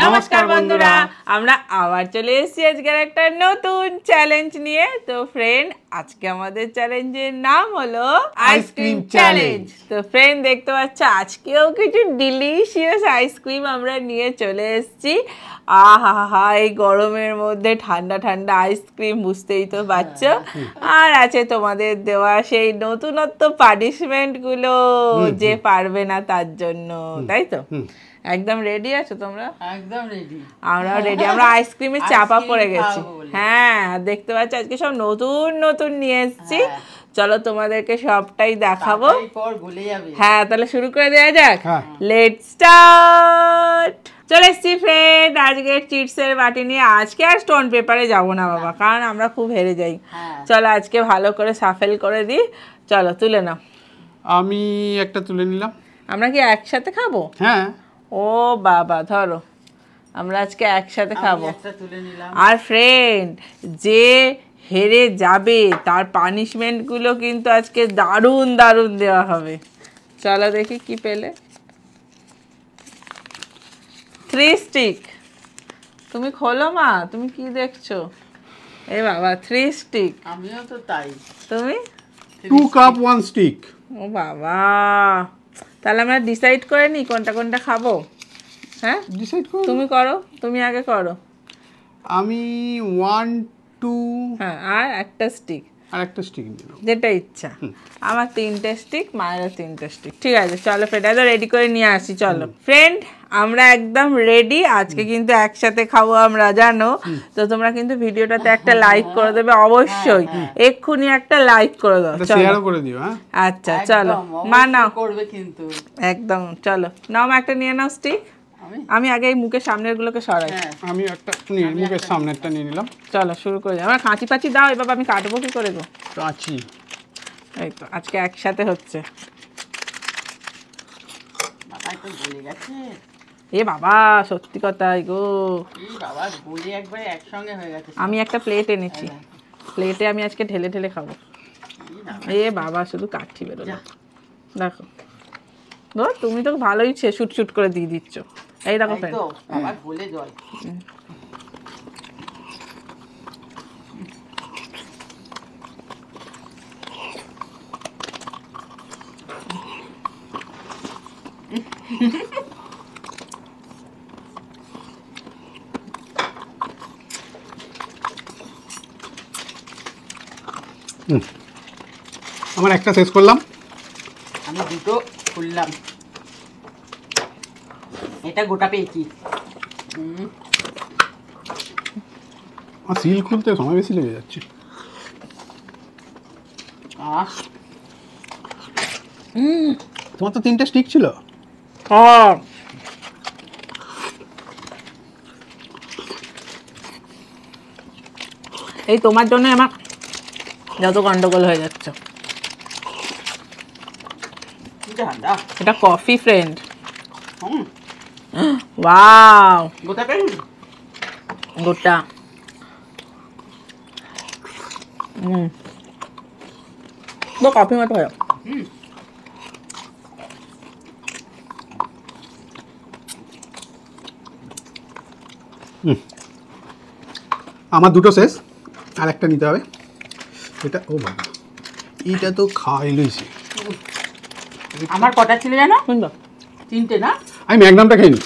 নমস্কার বন্ধুরা, আমরা আবার চলে এসেছি আজকের একটা নতুন চ্যালেঞ্জ নিয়ে। তো ফ্রেন্ড, আজকে আমাদের চ্যালেঞ্জের নাম হলো আইসক্রিম চ্যালেঞ্জ। তো ফ্রেন্ড, দেখতে পাচ্ছ আজকেও কিছু ডিলিশিয়াস আইসক্রিম আমরা নিয়ে চলে এসেছি। আহা, এই গরমের মধ্যে ঠান্ডা ঠান্ডা আইসক্রিম, বুঝতেই তো পারছো। আর আছে তোমাদের দেওয়া সেই নতুনত্ব পানিশমেন্ট গুলো, যে পারবে না তার জন্য, তাই তো? একদম রেডি আছো তোমরা? একদম রেডি। আমরাও রেডি। আমরা আইসক্রিমের চাপা পড়ে গেছি। হ্যাঁ, দেখতে পাচ্ছ আজকে সব নতুন নতুন নিয়ে এসেছি। চলো তোমাদেরকে সবটাই দেখাবো। হ্যাঁ, তাহলে শুরু করে দেওয়া যাক। Let's start. চলে এসছি ফ্রেন্ড আজকের চিটসের বাটি নিয়ে। আজকে আর স্টোন পেপারে যাবো না বাবা, কারণ আমরা খুব হেরে যাই। চলো আজকে ভালো করে সাফেল করে দিই। চলো তুলে নাও। আমি একটা তুলে নিলাম। আমরা কি একসাথে খাবো? হ্যাঁ। ও বাবা, ধরো, আমরা আজকে একসাথে খাবো। আর ফ্রেন্ড, যে হেরে যাবে তার পানিশমেন্ট গুলো কিন্তু আজকে দারুণ দারুণ দেওয়া হবে। চলো দেখি কি পেলে। 3 স্টিক। তুমি খোলো মা, তুমি কি দেখছো? এ বাবা, 3 স্টিক। আমিও তো তাই। তুমি? 2 কাপ 1 স্টিক। ও বাবা, তাহলে আমরা ডিসাইড করে নি কোনটা কোনটা খাবো। হ্যাঁ, ডিসাইড করো। তুমি করো, তুমি আগে করো। আমি 1 2 হ্যাঁ, আর একটা স্টিক। আর একটা স্টিক নিলাম, যেটা ইচ্ছা। আমার 3টে স্টিক, মায়েরও 3টে স্টিক। ঠিক আছে, চলো ফ্রেন্ড, একদম রেডি করে নিয়ে আসি। চলো ফ্রেন্ড, আমরা একদম রেডি। আজকে কিন্তু একসাথে খাবো আমরা, জানো তো। তোমরা কিন্তু ভিডিওটাতে একটা লাইক করে দেবে অবশ্যই। এক্ষুনি একটা লাইক করে দাও। শেয়ারও করে দিও। হ্যাঁ, আচ্ছা চলো মা, নাও। করবে কিন্তু একদম। চলো নাও মা, একটা নিয়ে নাও স্টিক। আমি আগে এই মুখের সামনের গুলোকে সরাই। আমি একটা মুখের সামনেরটা নিয়ে নিলাম। চলো শুরু করে। আমার কাঁচি পাচি দাও, এবার আমি কাটবো কি করে গো? কাঁচি। এই তো আজকে একসাথে হচ্ছে। এ বাবা, সত্যি কথাই গো। আমি একটা প্লেট এনেছি, প্লেটে আমি আজকে ঢেলে ঢেলে খাবো। এ বাবা, শুধু কাঠি বেরোলো। দেখো তুমি তো ভালোই শুট শুট করে দিয়ে দিচ্ছ। এই দেখো ফ্রেন্ড, আমার একটা শেষ করলাম। আমি দুটো খুললাম। এটা গোটা পেয়েছি। আর সিল খুলতে সময় বেশি লেগে যাচ্ছে। তোমার তো 3টে স্টিক ছিল। এই তোমার জন্য আমার যত গন্ডগোল হয়ে যাচ্ছে। এটা কফি ফ্রেন্ড। ওয়াও, গোটা। তো কফি মতো হয়। আমার দুটো শেষ, আর একটা নিতে হবে। এটা ও বাবা, এইটা তো খাওয়াই লইছি। আমার কটা ছিল জানো? 3টে না? আমি ম্যাগনামটা খাই নি।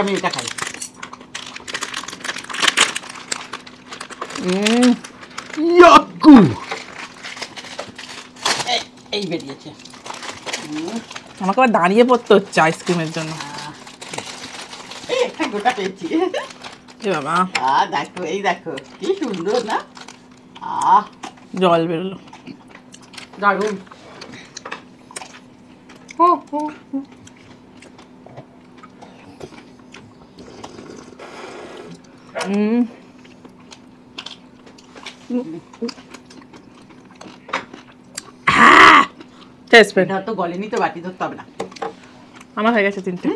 আমি এটা খাই। ইয়াকু, এই বেরিয়েছে। আমাকে আবার দাঁড়িয়ে পড়তে হচ্ছে আইসক্রিমের জন্য। এই একটা গোটা পেয়েছি। বাবা, দেখো, এই দেখো কি সুন্দর না? জল বেরোলো, দারুণ। এটা তো গলেনি, তো বাটি ধরতে হবে না। আমার হয়ে গেছে 3টে।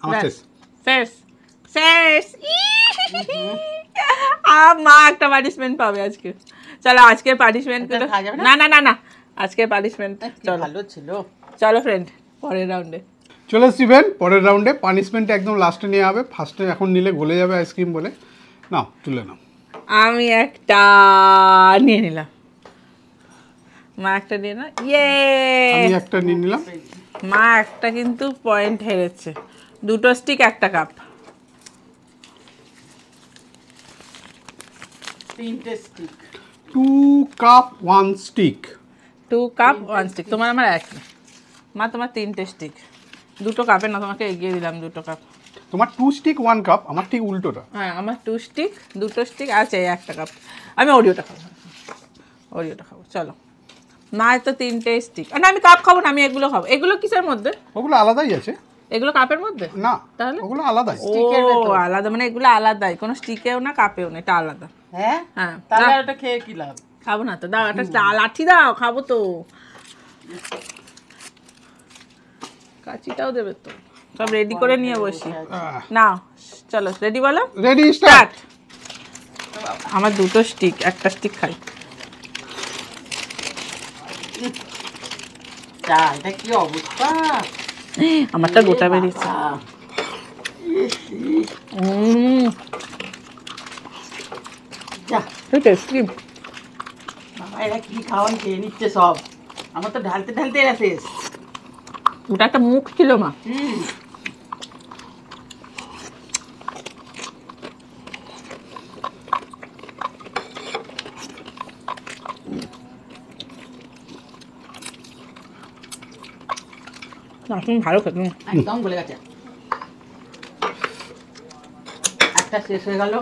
আমার শেষ। শেষ শেষ। মা একটা পানিশমেন্ট পাবে আজকে। চলো আজকের পানিশমেন্ট এটা খাওয়া যাবে না? না না না না আজকের পানিশমেন্ট চলো ভালো ছিল। চলো ফ্রেন্ড পরের রাউন্ডে চলে এসছি ফ্রেন্ড পরের রাউন্ডে। পানিশমেন্ট একদম লাস্টে নেওয়া হবে, ফার্স্টে এখন নিলে গলে যাবে আইসক্রিম বলে। নাও তুলে নাও। আমি একটা নিয়ে নিলাম, মা একটা নিয়ে না, ইয়ে আমি একটা নিয়ে নিলাম। মা একটা কিন্তু পয়েন্ট হেরেছে। দুটো স্টিক একটা কাপ, 3টে stick, 2 cup 1 stick. 2 cup 1 stick. তোমার আমার এক মা, তোমার 3টে স্টিক, দুটো কাপে না, তোমাকে এগিয়ে দিলাম 2টো কাপ। তোমার 2 স্টিক 1 কাপ, আমার ঠিক উল্টোটা। হ্যাঁ আমার 2 স্টিক 2টো স্টিক আছে, একটা কাপ। আমি ওরিওটা খাবো, ওরিওটা খাবো। চলো মা তো 3টে স্টিক, না আমি কাপ খাবো না, আমি এগুলো খাবো। এগুলো কিসের মধ্যে? ওগুলো আলাদাই আছে। এগুলো কাপের মধ্যে না তাহলে ওগুলো আলাদাই। ও আলাদা, মানে এগুলো আলাদাই, কোনো স্টিকেও না কাপেও না, এটা আলাদা। হ্যাঁ হ্যাঁ তাহলে ওটা খেয়ে কি লাভ? খাবো না তো, দাও একটা লাঠি দাও, খাবো তো। কাঁচিটাও দেবে তো, সব রেডি করে নিয়ে বসি। নাও চলো রেডি বলো, রেডি স্টার্ট। স্টার্ট। আমার 2টো স্টিক, একটা স্টিক খাই। যা, এটা কি অবস্থা! আমারটা গোটা বেরিয়েছে। যা টেস্টি। বাবা, এরা কি খাওয়ান খেয়ে নিচ্ছে সব। আমার তো ঢালতে ঢালতে এরা শেষ। ওটা একটা মুখ ছিল মা। তুমি ভালো খেতে। একদম গলে গেছে। একটা শেষ হয়ে গেল।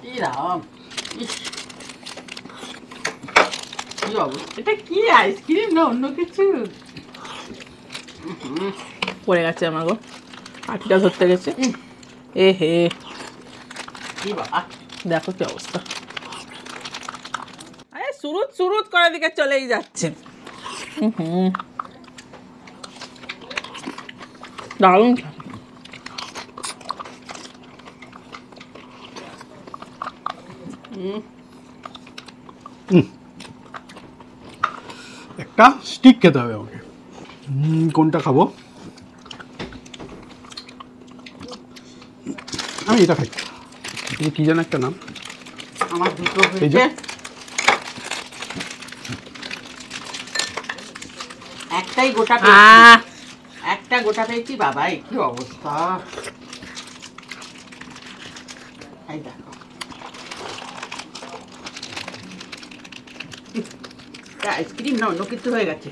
কি রাম, ইস, কি অবস্থা! এটা কি আইসক্রিম না অন্য কিছু? পড়ে গেছে আমার গো, কাঠিটা ধরতে গেছে। এ হে, কি বাবা! দেখো কি অবস্থা। আরে সুরুত সুরুত করে দিকে চলেই যাচ্ছে। দারুণ। একটা স্টিক খেতে হবে আমাকে। কোনটা খাবো? আমি এটা খাই। কি যেন একটা নাম। আমার দুটো এই যে। হয়েছে। একটাই গোটা পেয়েছি, একটা গোটা পেয়েছি। বাবা এ কি অবস্থা! এই দেখো, আইসক্রিম না অন্য কিছু হয়ে গেছে।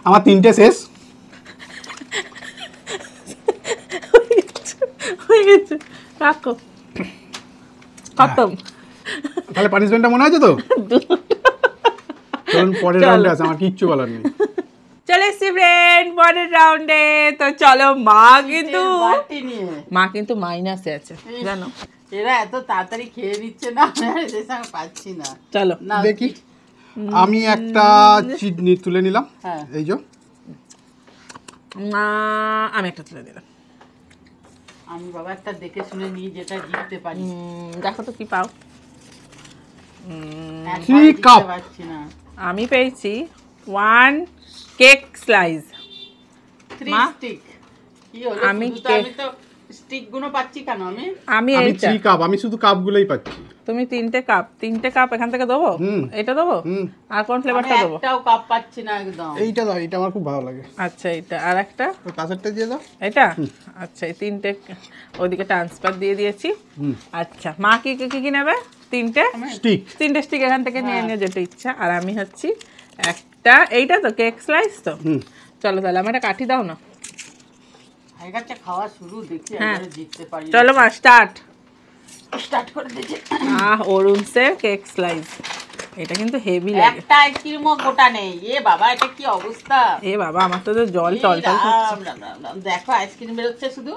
আমার 3টে শেষ। হয়ে গেছে, রাখো খতম। তাহলে পানিশমেন্টটা মনে আছে তো? কারণ পরের রাউন্ডে আছে, আমার কিচ্ছু বলার নেই। চলে এসছি ফ্রেন্ড পরের রাউন্ডে। তো চলো মা কিন্তু মাইনাসে আছে জানো। এরা এত তাড়াতাড়ি খেয়ে নিচ্ছে না, এদের সঙ্গে পাচ্ছি না। চলো না দেখি। আমি একটা চিনি তুলে নিলাম। হ্যাঁ। এই যে আমি একটা তুলে দিলাম। আমি বাবা একটা দেখে শুনে নিই যেটা জিততে পারি। দেখো তো কি পাও। একবারে জিততে কাপ। পারছি না। আমি পেয়েছি 1 কেক স্লাইস। 3 স্টিক। কি হলো? আমি আমি তো স্টিক গুলো পাচ্ছি কেন? আমি আমি এইটা 3 কাপ, আমি শুধু কাপগুলোই পাচ্ছি। তুমি 3টে কাপ এখান থেকে দেবো। এটা দেবো আর কোন ফ্লেভারটা দেবো? একটাও কাপ পাচ্ছি না একদম। এইটা দাও, এটা আমার খুব ভালো লাগে। আচ্ছা এটা আর একটা, ওই কাঁচেরটা দিয়ে দাও। এটা আচ্ছা এই 3টে ওইদিকে ট্রান্সফার দিয়ে দিয়েছি। আচ্ছা মা কি কি কি নেবে? 3টে স্টিক। 3টে স্টিক এখান থেকে নিয়ে নিয়ে যেটা ইচ্ছা। আর আমি হচ্ছি একটা, এইটা তো কেক স্লাইস তো। চলো তাহলে আমার একটা কাঠি দাও না। হয়ে গেছে খাওয়া শুরু, দেখি হ্যাঁ। এবারে জিততে পারি। চলো মা স্টার্ট করে দিয়েছে। অরুণসের কেক স্লাইস। এটা কিন্তু হেভি লাগে। একটা আইসক্রিমও গোটা নেই। এ বাবা এটা কি অবস্থা! এ বাবা আমার তো জল টল টল দেখো আইসক্রিম বেরোচ্ছে শুধু।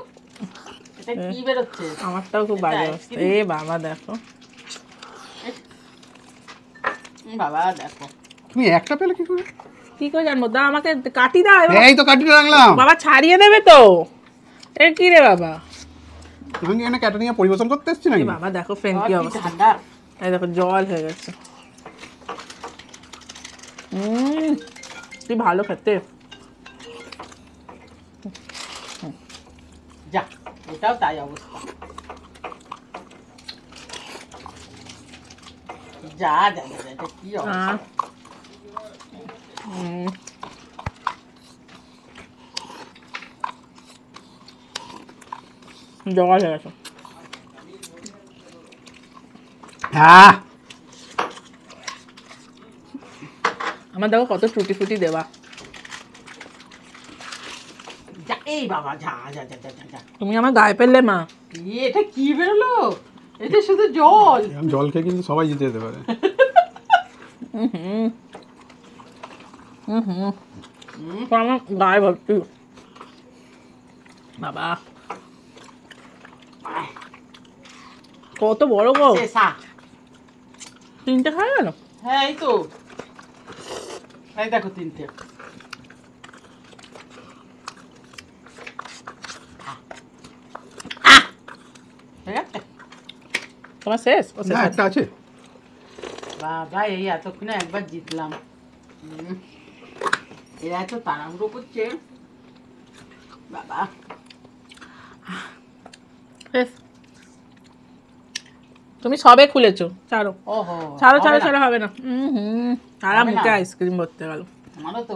এটা কি বেরোচ্ছে? আমারটাও খুব বাজে অবস্থা। এ বাবা দেখো বাবা দেখো তুমি একটা পেলে কি করে? কি করে জানবো? দাও আমাকে কাটি দাও এবার। এই তো কাটিটা রাখলাম। বাবা ছাড়িয়ে দেবে তো। এ কি রে বাবা? তুমি কি এখানে ক্যাটারিং এ পরিবেশন করতে এসেছি এই নাকি? বাবা দেখো ফ্রেন্ড কি কি অবস্থা। ঠান্ডা। এই দেখো জল হয়ে গেছে। কি ভালো খেতে। যা এটাও তাই অবস্থা। যা যা যা, যা, এটা কি অবস্থা। জল হয়ে গেছে। হ্যাঁ আমার দেখো কত টুটি ফুটি দেওয়া। যা এই বাবা যা যা যা যা যা, যা। তুমি আমার গায়ে ফেললে মা। এটা কি বেরোলো? এটা শুধু জল। এরকম জল খেয়ে কিন্তু সবাই জিতে যেতে পারে। আমার গায়ে ভর্তি। বাবা কত বড় গো। শেষা। তিনটে খাওয়া গেল। হ্যাঁ এই তো, এই দেখো তিনটে। হয়ে গেছে? তোমার শেষ? ও শেষ না আছে। একটা আছে। বাবা এই এতক্ষণে একবার জিতলাম। এরা এত তাড়াহুড়ো করছে বাবা। শেষ। তুমি সবে খুলেছো, ছাড়ো ওহো ছাড়ো ছাড়ো হবে না। ছাড়ো, হবে না। সারা হবে না। মুখে আইসক্রিম ভরতে গেল। আমারও তো।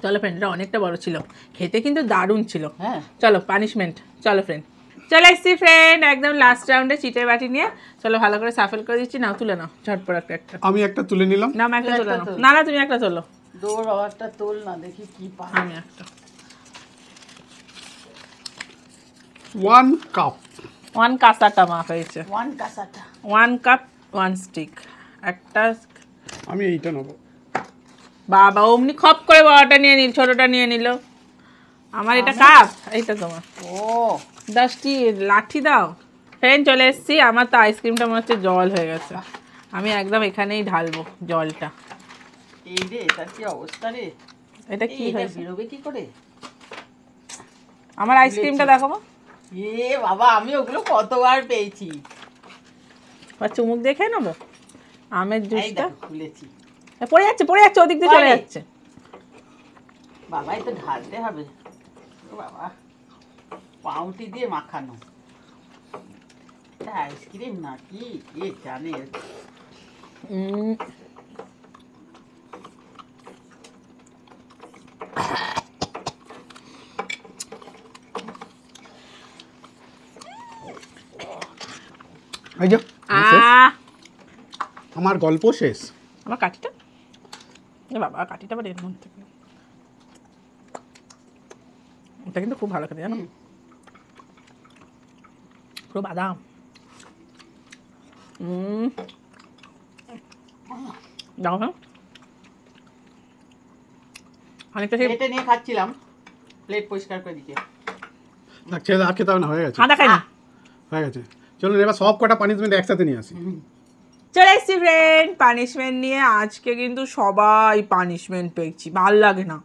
চলো ফ্রেন্ড, এটা অনেকটা বড় ছিল, খেতে কিন্তু দারুণ ছিল। হ্যাঁ চলো পানিশমেন্ট। চলো ফ্রেন্ড, চলে এসছি ফ্রেন্ড একদম লাস্ট রাউন্ডে চিটের বাটি নিয়ে। চলো ভালো করে সাফেল করে দিচ্ছি। নাও তুলে নাও ঝটপট একটা। আমি একটা তুলে নিলাম। না একটা তুলে নাও। তোল। না না তুমি একটা তোলো। দৌড় বাবারটা তোল না, দেখি কি পাই। আমি একটা। 1 কাপ। 1 কাসাটা মাপ হয়েছে। 1 কাসাটা। 1 কাপ 1 স্টিক একটা। আমি এইটা নেবো। বাবা অমনি খপ করে বড়টা নিয়ে নিল, ছোটটা নিয়ে নিল। আমার এটা কাপ, এইটা তোমার। ও 10টি লাঠি দাও। ফ্রেন্ড চলে এসছি। আমার তো আইসক্রিমটা মনে হচ্ছে জল হয়ে গেছে। আমি একদম এখানেই ঢালবো জলটা। এই রে, এটা কি অবস্থা রে। এটা কি এটা হয়েছে? বেরোবে কি করে? আমার আইসক্রিমটা দেখো মা। এ বাবা আমি ওগুলো কতবার পেয়েছি। বা চুমুক দেখে নেবো। আমের এই জুসটা দেখো খুলেছি। পড়ে যাচ্ছে পড়ে যাচ্ছে, ওদিক দিয়ে চলে পড়ে। যাচ্ছে। বাবা এটা ঢালতে হবে। ও বাবা পাউটি দিয়ে মাখানো। এটা আইসক্রিম নাকি কে জানে। উম, এই যে শেষ। আহ, আমার গল্প শেষ। আমার কাঠিটা, এ বাবা কাঠিটা আবার এর মধ্যে থেকে। এটা কিন্তু খুব ভালো খেতে জানো, পুরো বাদাম। দেখো হ্যাঁ, অনেকটা সেই প্লেটে নিয়ে খাচ্ছিলাম, প্লেট পরিষ্কার করে দিতে। আর খেতে আর খেতে হবে না, হয়ে গেছে খাওয়া খাই না। হয়ে গেছে। চলুন এবার সব কটা পানিশমেন্ট একসাথে নিয়ে আসি। চলে এসছি ফ্রেন্ড পানিশমেন্ট নিয়ে। আজকে কিন্তু সবাই পানিশমেন্ট পেয়েছি, ভাল লাগে না।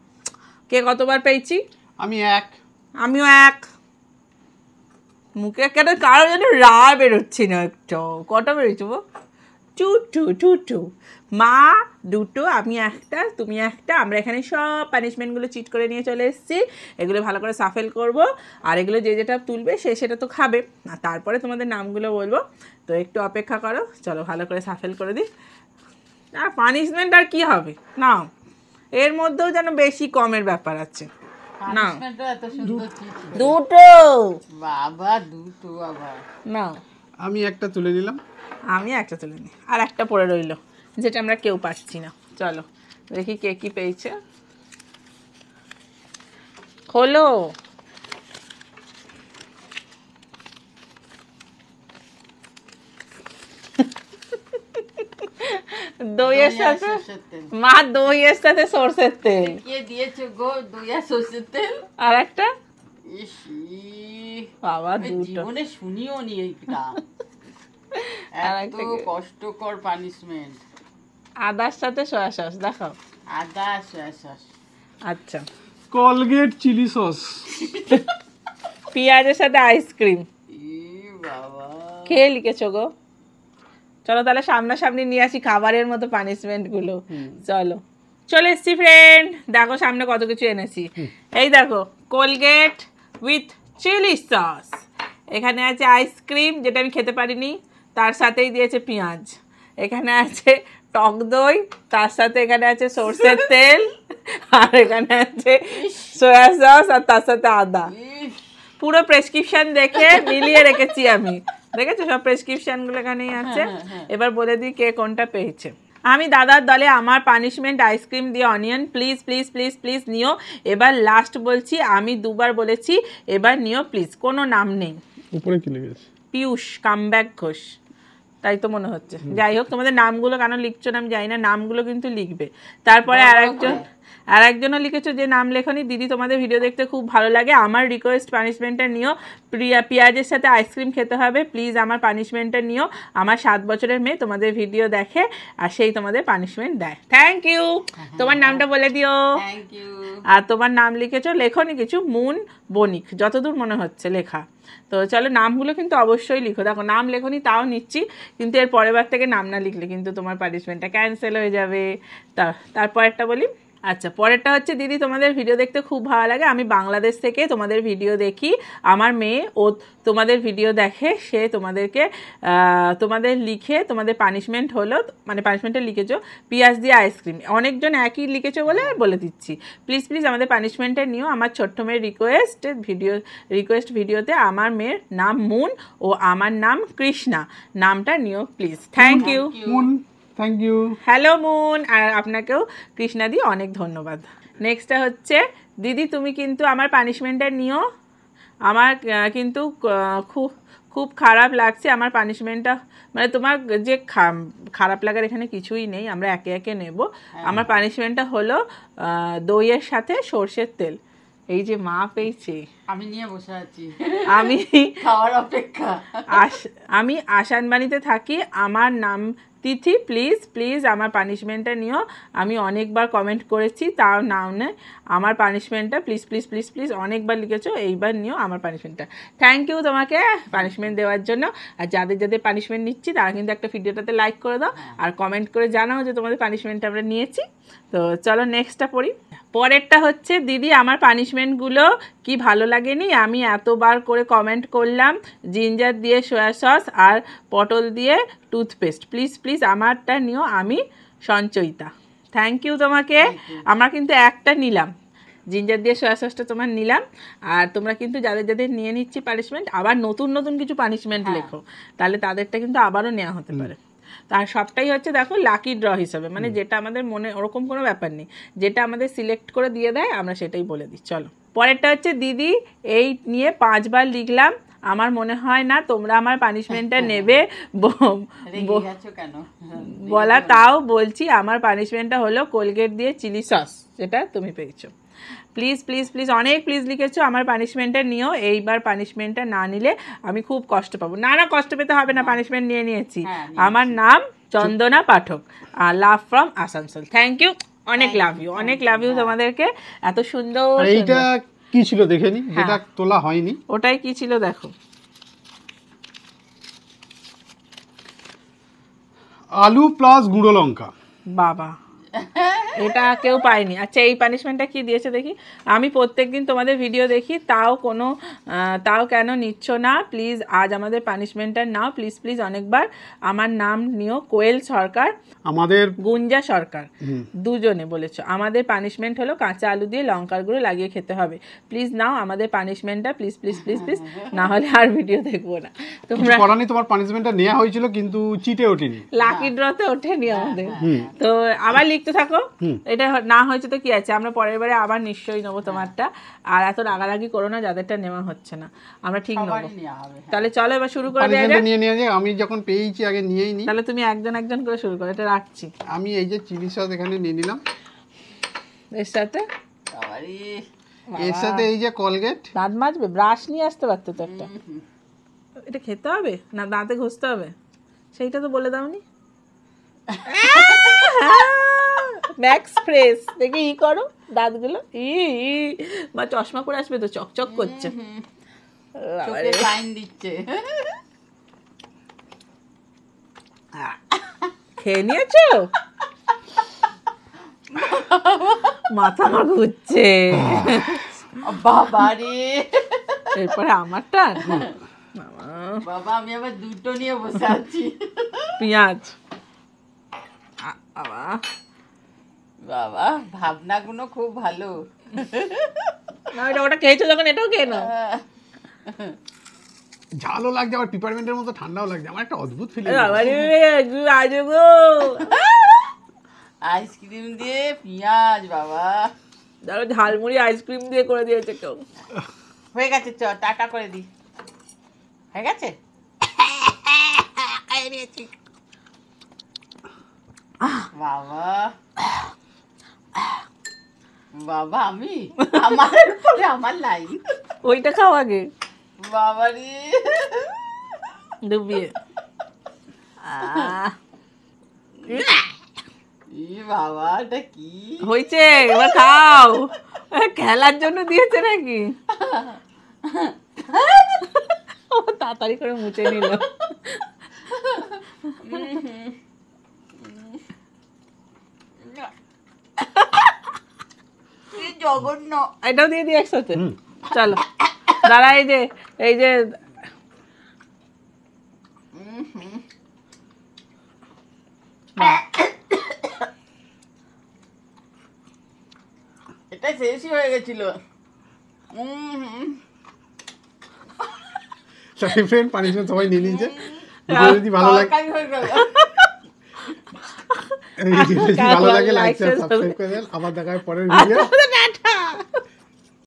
কে কতবার পেয়েছি? আমি 1। আমিও 1। মুখে কেন কারো যেন রা বেরোচ্ছে না একটু। কটা বেরোচ্ছে গো? 2 মা 2, আমি 1, তুমি 1। আমরা এখানে সব পানিশমেন্টগুলো চিট করে নিয়ে চলে এসেছি। এগুলো ভালো করে সাফেল করব, আর এগুলো যে যেটা তুলবে সে সেটা তো খাবে। আর তারপরে তোমাদের নামগুলো বলবো, তো একটু অপেক্ষা করো। চলো ভালো করে সাফেল করে দিই। আর পানিশমেন্ট আর কি হবে না, এর মধ্যেও যেন বেশি কমের ব্যাপার আছে। না পানিশমেন্টটা এত সুন্দর কি ছিল। 2 বাবা দুটো আবার। না, আমি একটা তুলে নিলাম। আমি একটা তুলে নিই, আর একটা পড়ে রইলো যেটা আমরা কেউ পাচ্ছি না। চলো দেখি কে কি পেয়েছে। খোলো। দইয়ের সাথে সরষের তেল। মা, দইয়ের সাথে সরষের তেল। কে দিয়েছে গো দই আর সরষের তেল? আর একটা ইস, ই, বাবা আমি 2টো। জীবনে শুনিও নি এইটা। এত কষ্টকর পানিশমেন্ট। আদার সাথে সয়া সস দেখাও। আদা সয়া সস। আচ্ছা, কলগেট চিলি সস, পেঁয়াজের সাথে আইসক্রিম। বাবা, খেয়ে লিখেছো গো। চলো তাহলে সামনাসামনি নিয়ে আসি খাবারের মতো পানিশমেন্ট গুলো। চলো, চলে এসছি ফ্রেন্ড, দেখো সামনে কত কিছু এনেছি। এই দেখো, কোলগেট উইথ চিলি সস, এখানে আছে আইসক্রিম যেটা আমি খেতে পারিনি, তার সাথেই দিয়েছে পেঁয়াজ, এখানে আছে টক দই, তার সাথে এখানে আছে সরষের তেল, আর এখানে আছে সয়া সস, আর তার সাথে আদা। পুরো প্রেসক্রিপশন দেখে মিলিয়ে রেখেছি আমি, দেখেছো সব প্রেসক্রিপশন গুলো এখানেই আছে। এবার বলে দিই কে কোনটা পেয়েছে। আমি দাদার দলে আমার পানিশমেন্ট আইসক্রিম দিয়ে onion, please please please please নিও। এবার লাস্ট বলছি, আমি দুবার বলেছি, এবার নিও প্লিজ। কোনো নাম নেই। উপরে কি লিখেছে? পিয়ুষ কামব্যাক ঘোষ, তাই তো মনে হচ্ছে। যাই হোক, তোমাদের নামগুলো কেন লিখছো না আমি জানি না, নামগুলো কিন্তু লিখবে। তারপরে আরেকজনও লিখেছো যে নাম লেখনি, দিদি তোমাদের ভিডিও দেখতে খুব ভালো লাগে, আমার রিকোয়েস্ট পানিশমেন্টটা নিও, পেঁয়াজের সাথে আইসক্রিম খেতে হবে প্লিজ, আমার পানিশমেন্টটা নিও, আমার 7 বছরের মেয়ে তোমাদের ভিডিও দেখে আর সেই তোমাদের পানিশমেন্ট দেয়। Thank you. তোমার নামটা বলে দিও। Thank you. আর তোমার নাম লিখেছো, লেখনি কিছু, মুন বণিক যতদূর মনে হচ্ছে লেখা। তো চলো, নামগুলো কিন্তু অবশ্যই লিখো। দেখো নাম লেখনি তাও নিচ্ছি, কিন্তু এর পরের বার থেকে নাম না লিখলে কিন্তু তোমার পানিশমেন্টটা ক্যান্সেল হয়ে যাবে। তারপরেরটা বলি। আচ্ছা, পরেরটা হচ্ছে, দিদি তোমাদের ভিডিও দেখতে খুব ভালো লাগে, আমি বাংলাদেশ থেকে তোমাদের ভিডিও দেখি, আমার মেয়ে ও তোমাদের ভিডিও দেখে, সে তোমাদের লিখে তোমাদের পানিশমেন্ট হলো, মানে পানিশমেন্টটা লিখেছো পেঁয়াজ দিয়ে আইসক্রিম, অনেকজন একই লিখেছো বলে দিচ্ছি, প্লিজ প্লিজ আমাদের পানিশমেন্টটা নিও, আমার ছোট্ট মেয়ের রিকোয়েস্ট ভিডিওতে আমার মেয়ের নাম মুন ও আমার নাম কৃষ্ণা, নামটা নিও please. Thank you Moon, thank you. Hello Moon, আর আপনাকেও কৃষ্ণাদি অনেক ধন্যবাদ। নেক্সটটা হচ্ছে, দিদি তুমি কিন্তু আমার পানিশমেন্টটা নিও, আমার কিন্তু খুব খারাপ লাগছে আমার পানিশমেন্টটা, মানে তোমার যে খারাপ লাগার এখানে কিছুই নেই, আমরা একে একে নেব। আমার পানিশমেন্টটা হলো দইয়ের সাথে সর্ষের তেল। এই যে মা পেয়েছে, আমি নিয়ে বসে আছি, আমি খাওয়ার অপেক্ষা। আমি আসানবাণীতে থাকি, আমার নাম তিথি, প্লিজ প্লিজ আমার পানিশমেন্টটা নিও, আমি অনেকবার কমেন্ট করেছি তাও নাও নেই, আমার পানিশমেন্টটা প্লিজ প্লিজ প্লিজ প্লিজ অনেকবার লিখেছো, এইবার নিও আমার পানিশমেন্টটা। থ্যাংক ইউ তোমাকে পানিশমেন্ট দেওয়ার জন্য। আর যাদের পানিশমেন্ট নিচ্ছি তারা কিন্তু একটা ভিডিওটাতে লাইক করে দাও আর কমেন্ট করে জানাও যে তোমাদের পানিশমেন্টটা আমরা নিয়েছি। তো চলো নেক্সটটা পড়ি। পরেরটা হচ্ছে, দিদি আমার পানিশমেন্টগুলো কি ভালো লাগেনি, আমি এতবার করে কমেন্ট করলাম, জিঞ্জার দিয়ে সয়া সস আর পটল দিয়ে টুথপেস্ট, প্লিজ প্লিজ আমারটা নিও, আমি সঞ্চয়িতা। থ্যাংক ইউ তোমাকে। আমরা কিন্তু একটা নিলাম, জিঞ্জার দিয়ে সয়া সসটা তোমার নিলাম, আর তোমরা কিন্তু যাদের নিয়ে নিচ্ছি পানিশমেন্ট, আবার নতুন কিছু পানিশমেন্ট লেখো, তাহলে তাদেরটা কিন্তু আবারও নেওয়া হতে পারে। তার সবটাই হচ্ছে দেখো লাকি ড্র হিসাবে, মানে যেটা আমাদের মনে ওরকম কোনো ব্যাপার নেই, যেটা আমাদের সিলেক্ট করে দিয়ে দেয় আমরা সেটাই বলে দিই। চলো পরেরটা হচ্ছে, দিদি এই নিয়ে 5 বার লিখলাম, আমার মনে হয় না তোমরা আমার পানিশমেন্টটা নেবে বলা, তাও বলছি আমার পানিশমেন্টটা হলো কোলগেট দিয়ে চিলি সস, যেটা তুমি পেয়েছো। প্লিজ প্লিজ প্লিজ অনেক প্লিজ লিখেছো, আমার পানিশমেন্টটা নিও, এইবার পানিশমেন্টটা না নিলে আমি খুব কষ্ট পাবো। না কষ্ট পেতে হবে না, পানিশমেন্ট নিয়ে নিয়েছি। আমার নাম Chandana Pathak, love from Asansol. Thank you, অনেক লাভ ইউ তোমাদেরকে, এত সুন্দর। এইটা কি ছিল দেখে নি, যেটা তোলা হয়নি, ওটাই কি ছিল দেখো, আলু প্লাস গুঁড়ো লঙ্কা। বাবা, এটা কেউ পায়নি। আচ্ছা, এই পানিশমেন্টটা কি দিয়েছে দেখি, আমি প্রত্যেকদিন তোমাদের ভিডিও দেখি, তাও কেন নিচ্ছ না, প্লিজ আজ আমাদের পানিশমেন্টটা নাও, প্লিজ প্লিজ অনেকবার আমার নাম নিও, কোয়েল সরকার, আমাদের গুঞ্জা সরকার, দুজনে বলেছো। আমাদের পানিশমেন্ট হলো কাঁচা আলু দিয়ে লঙ্কার গুঁড়ো লাগিয়ে খেতে হবে, প্লিজ নাও আমাদের পানিশমেন্টটা, প্লিজ প্লিজ প্লিজ প্লিজ, না হলে আর ভিডিও দেখবো না। তোমরা তোমার পানিশমেন্টটা নেওয়া হয়েছিল কিন্তু চিটে ওঠেনি, লাকি ড্রতে ওঠেনি আমাদের। তো আবার লিখতে থাকো, এটা না হয়েছে তো কি আছে, আমরা পরের বারে আবার নিশ্চয়ই নেবো তোমারটা। আর এত রাগারাগি করো না, যাদেরটা নেওয়া হচ্ছে না, আমরা ঠিক নেবো। তাহলে চলো এবার শুরু করে দেওয়া যাক। আমি যখন পেয়েছি আগে নিয়েই নি, তাহলে তুমি একজন করে শুরু করো, এটা রাখছি। আমি এই যে চিলি সস এখানে নিয়ে নিলাম, এর সাথে এই যে কলগেট, দাঁত মাজবে, ব্রাশ নিয়ে আসতে পারতো তো একটা। এটা খেতে হবে না দাঁতে ঘষতে হবে? সেইটা তো বলে দাওনি। ম্যাক্স ফ্রেশ দেখে ই করো দাঁতগুলো, মা চশমা পরে আসবে তো, চকচক করছে। চোখে সাইন দিচ্ছে। খেয়ে নিয়েছো? মাথা আমার ঘুরছে। বাবা রে, এরপরে আমারটা। বাবা আমি আবার দুটো নিয়ে বসে আছি। পেঁয়াজ। বাবা ভাবনাগুলো খুব ভালো। না ওটা খেয়েছো যখন এটাও খেয়ে নাও। ঝালও লাগছে আবার পিপারমেন্টের মতো ঠান্ডাও লাগছে, আমার একটা অদ্ভুত ফিলিং। আইসক্রিম দিয়ে পেঁয়াজ, বাবা ধরো ঝালমুড়ি আইসক্রিম দিয়ে করে দিয়েছে কেউ। হয়ে গেছে, চ টাটা করে দি। হয়ে গেছে, বাবা বাবা আমি আমার উপরে আমার লাইন। ওইটা খাও আগে বাবা রে, ডুবিয়ে। বাবা এটা কি হয়েছে, এবার খাও। খেলার জন্য দিয়েছে নাকি? তাড়াতাড়ি করে মুছে নিল। জঘন্য। এটাও দিয়ে দিই একসাথে। চলো দাঁড়া, এই যে এটা শেষই হয়ে গেছিল। ফ্রেন্ড পানিশমেন্ট সবাই নিয়ে নিয়েছে। যদি ভালো লাগে, ভালো লাগে লাইক শেয়ার সাবস্ক্রাইব করে দেন। আবার দেখা হয় পরের ভিডিও।